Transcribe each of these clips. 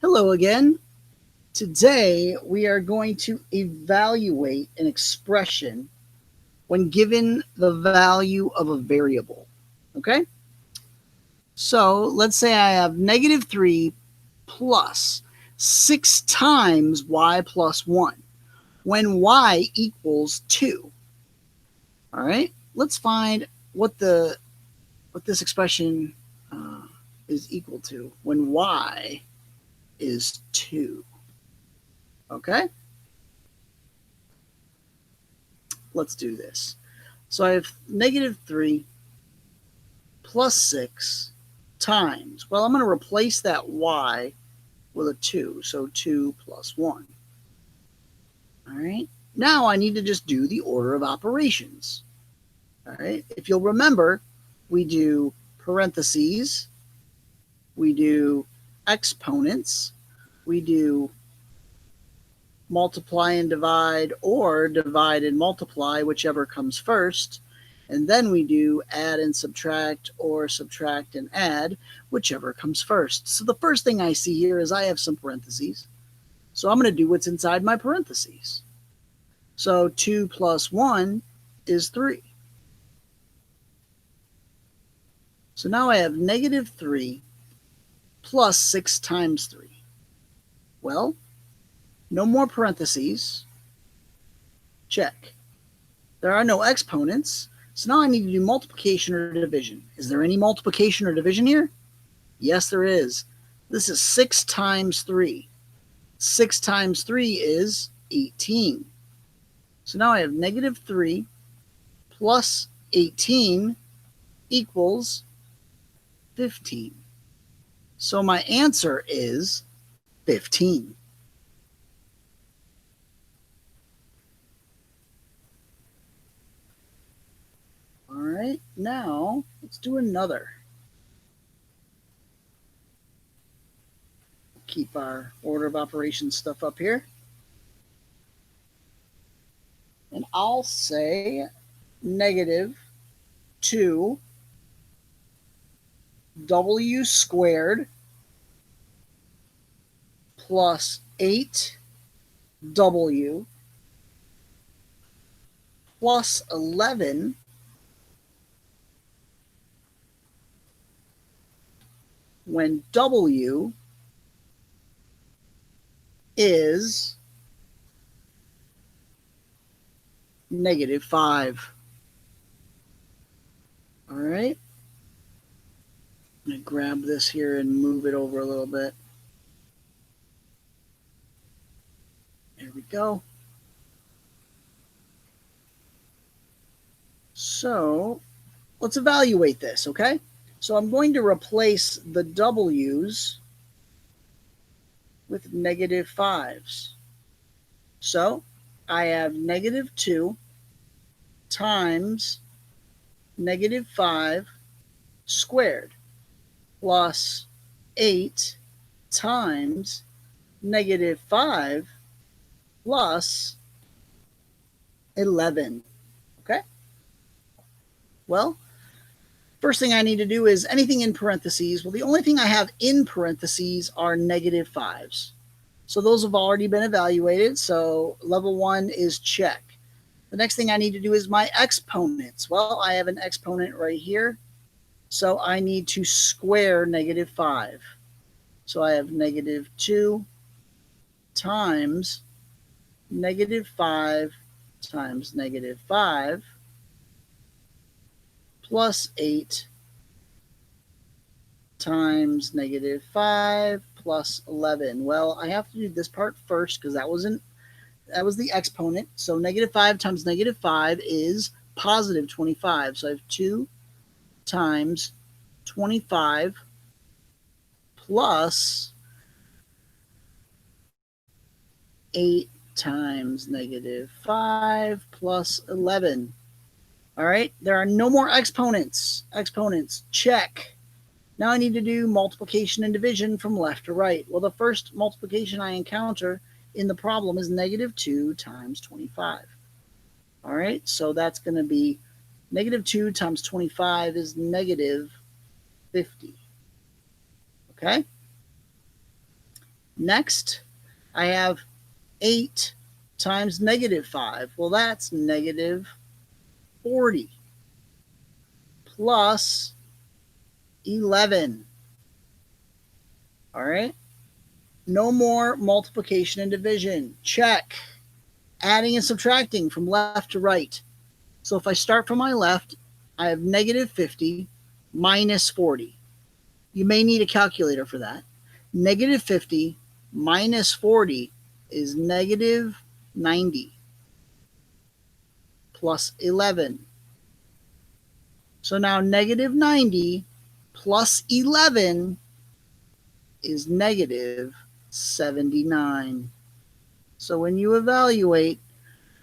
Hello again. Today we are going to evaluate an expression when given the value of a variable. Okay? So let's say I have negative 3 plus 6 times y plus 1 when y equals 2. All right? Let's find what this expression is equal to when y is 2. Okay? Let's do this. So I have negative 3 plus 6 times. Well, I'm going to replace that y with a 2. So 2 plus 1. All right. Now I need to just do the order of operations. All right. If you'll remember, we do parentheses, we do exponents, we do multiply and divide, or divide and multiply, whichever comes first. And then we do add and subtract, or subtract and add, whichever comes first. So the first thing I see here is I have some parentheses. So I'm going to do what's inside my parentheses. So 2 plus 1 is 3. So now I have negative 3 plus 6 times 3. Well, no more parentheses. Check. There are no exponents. So now I need to do multiplication or division. Is there any multiplication or division here? Yes, there is. This is 6 times 3. 6 times 3 is 18. So now I have negative 3 plus 18 equals 15. So my answer is 15. All right, now let's do another. Keep our order of operations stuff up here. And I'll say negative 2 w squared plus 8w plus 11 when w is negative 5. All right. I'm going to grab this here and move it over a little bit. There we go. So let's evaluate this, okay? So I'm going to replace the w's with negative 5s. So I have negative 2 times negative 5 squared plus 8 times negative 5 plus 11. Okay? Well, first thing I need to do is anything in parentheses. Well, the only thing I have in parentheses are negative 5s. So those have already been evaluated. So level 1 is check. The next thing I need to do is my exponents. Well, I have an exponent right here. So I need to square negative 5. So I have negative 2 times negative 5 times negative 5 plus 8 times negative 5 plus 11. Well, I have to do this part first because that was the exponent. So negative 5 times negative 5 is positive 25. So I have 2 times 25 plus 8 times negative 5 plus 11. All right, there are no more exponents. Exponents, check. Now I need to do multiplication and division from left to right. Well, the first multiplication I encounter in the problem is negative 2 times 25. All right, so that's going to be negative 2 times 25 is negative 50. Okay? Next, I have 8 times negative 5. Well, that's negative 40 plus 11. All right. No more multiplication and division. Check. Adding and subtracting from left to right. So if I start from my left, I have negative 50 minus 40. You may need a calculator for that. Negative 50 minus 40 is negative 90 plus 11. So now negative 90 plus 11 is negative 79. So when you evaluate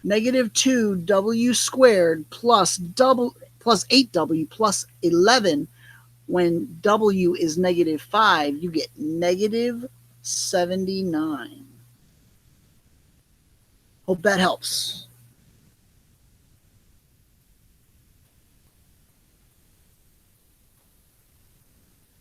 negative 2w squared plus 8w plus 11, when w is negative 5, you get negative 79. Hope that helps.